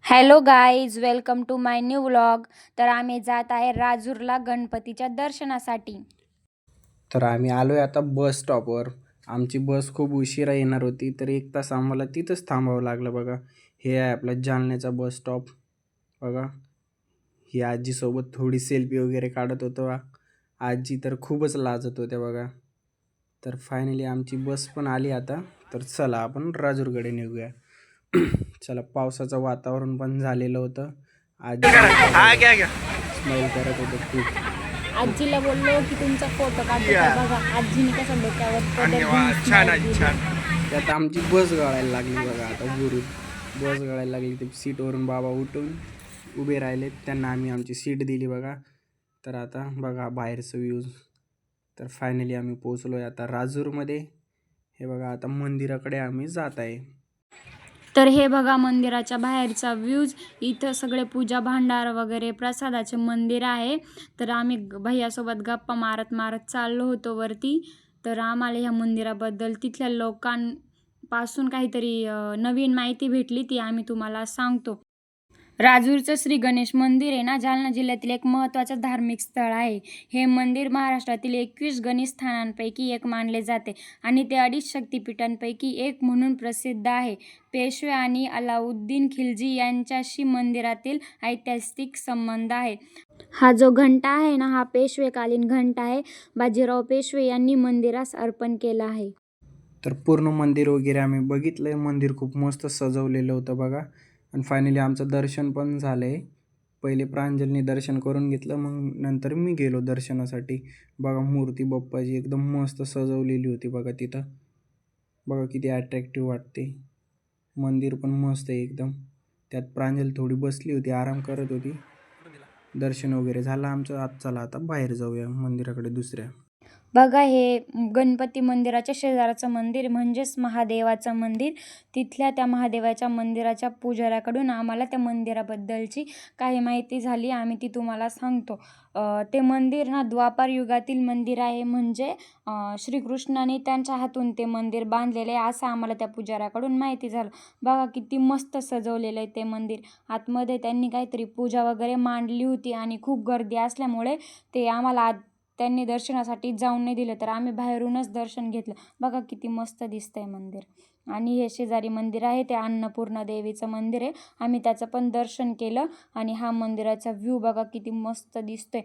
Hello guys, welcome to my new vlog. तर आम्ही जात आहे राजूरला गणपतीच्या दर्शनासाठी. तर आम्ही आलो आहे आता बस स्टॉपवर. आमची बस खूप उशिरा येणार होती, तर 1 तास आम्हाला तिथंच थांबावं लागलं. बघा, हे आहे आपला जालन्याचा बस स्टॉप. बघा, ही आजीसोबत थोडी सेल्फी वगैरे काढत होतो. आजी तर खूपच लाजत होत्या बघा. तर फायनली आमची बस पण आली आता. तर चला आपण राजूरकडे निघूया. चला, पावसाचं वातावरण पण झालेलं होतं. आजी स्माईल करत होते खूप. आजीला बोललो की तुमचा फोटो काढतो का बघा. आजीने कसं डोक्यावर पदर घेऊन smile दिली. त्यात आमची बस गळायला लागली बघा. आता गुरु बस गळायला लागली. ते सीटवरून बाबा उठून उभे राहिले, त्यांना आम्ही आमची सीट दिली बघा. तर आता बघा बाहेरचं व्ह्यूज. तर फायनली आम्ही पोचलो आहे आता राजूरमध्ये. हे बघा, आता मंदिराकडे आम्ही जात आहे. तर हे बघा मंदिराच्या बाहेरचा व्ह्यूज. इथं सगळे पूजा भांडार वगैरे प्रसादाचे मंदिर आहे. तर आम्ही भैयासोबत गप्पा मारत मारत चाललो होतो वरती. तर आम्हाला ह्या मंदिराबद्दल तिथल्या लोकांपासून काहीतरी नवीन माहिती भेटली, ती आम्ही तुम्हाला सांगतो. राजूरचं श्री गणेश मंदिर आहे ना, जालना जिल्ह्यातील एक महत्त्वाचं धार्मिक स्थळ आहे. हे मंदिर महाराष्ट्रातील 21 गणेश स्थानांपैकी एक मानले जाते आणि ते 2.5 शक्तिपीठांपैकी एक म्हणून प्रसिद्ध आहे. पेशवे आणि अलाउद्दीन खिलजी यांच्याशी मंदिरातील ऐतिहासिक संबंध आहे. हा जो घंटा आहे ना, हा पेशवेकालीन घंटा आहे. बाजीराव पेशवे यांनी मंदिरास अर्पण केला आहे. तर पूर्ण मंदिर वगैरे आम्ही बघितलं आहे. मंदिर खूप मस्त सजवलेलं होतं बघा. आणि फायनली आमचं दर्शन पण झालं आहे. पहिले प्रांजलने दर्शन करून घेतलं, मग नंतर मी गेलो दर्शनासाठी. बघा, मूर्ती बाप्पाची एकदम मस्त सजवलेली होती बघा तिथं. बघा किती अट्रॅक्टिव्ह वाटते. मंदिर पण मस्त आहे एकदम. त्यात प्रांजल थोडी बसली होती, आराम करत होती. दर्शन वगैरे झालं आमचं. आज चला आता बाहेर जाऊया मंदिराकडे दुसऱ्या. बघा, हे गणपती मंदिराच्या शेजारचं मंदिर म्हणजेच महादेवाचं मंदिर. तिथल्या त्या महादेवाच्या मंदिराच्या पुजाऱ्याकडून आम्हाला त्या मंदिराबद्दलची काही माहिती झाली, आम्ही ती तुम्हाला सांगतो. ते मंदिर ना द्वापार युगातील मंदिर आहे. म्हणजे श्रीकृष्णाने त्यांच्या हातून ते मंदिर बांधलेले आहे, असं आम्हाला त्या पुजाऱ्याकडून माहिती झालं. बघा किती मस्त सजवलेलं आहे ते मंदिर. आतमध्ये त्यांनी काहीतरी पूजा वगैरे मांडली होती आणि खूप गर्दी असल्यामुळे ते आम्हाला त्यांनी दर्शनासाठी जाऊन नाही दिलं, तर आम्ही बाहेरूनच दर्शन घेतलं. बघा किती मस्त दिसतंय मंदिर. आणि हे शेजारी मंदिर आहे ते अन्नपूर्णा देवीचं मंदिर आहे. आम्ही त्याचं पण दर्शन केलं. आणि हा मंदिराचा व्ह्यू बघा किती मस्त दिसतोय.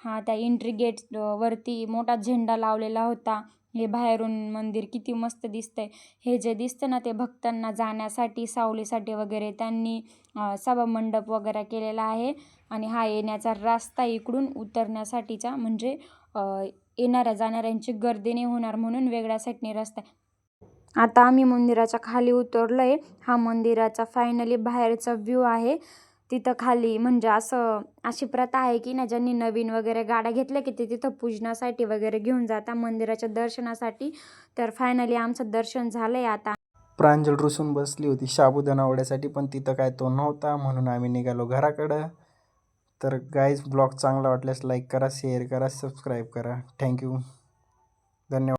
हा त्या एंट्री गेट वरती मोठा झेंडा लावलेला होता. हे बाहेरून मंदिर किती मस्त दिसतंय. हे जे दिसतं ना, ते भक्तांना जाण्यासाठी सावलीसाठी वगैरे त्यांनी सभामंडप वगैरे केलेला आहे. आणि हा येण्याचा रस्ता इकडून उतरण्यासाठीचा, म्हणजे येणाऱ्या जाणाऱ्यांची गर्दी नाही होणार म्हणून वेगळ्या साईडने रस्ता आहे. आता आम्ही मंदिराच्या खाली उतरलो आहे. हा मंदिराचा फायनली बाहेरचा व्ह्यू आहे. तिथं खाली म्हणजे अशी प्रथा आहे की ना, ज्यांनी नवीन वगैरे गाड्या घेतल्या की ते तिथं पूजनासाठी वगैरे घेऊन जाता मंदिराच्या दर्शनासाठी. तर फायनली आमचं दर्शन झालंय आता. प्रांजल रुसून बसली होती साबुदाणा वड्यासाठी, पण तिथं काय तो नव्हता, म्हणून आम्ही निघालो घराकडं. तर गाईज, ब्लॉग चांगला वाटल्यास लाईक करा, शेअर करा, सबस्क्राईब करा. थँक्यू, धन्यवाद.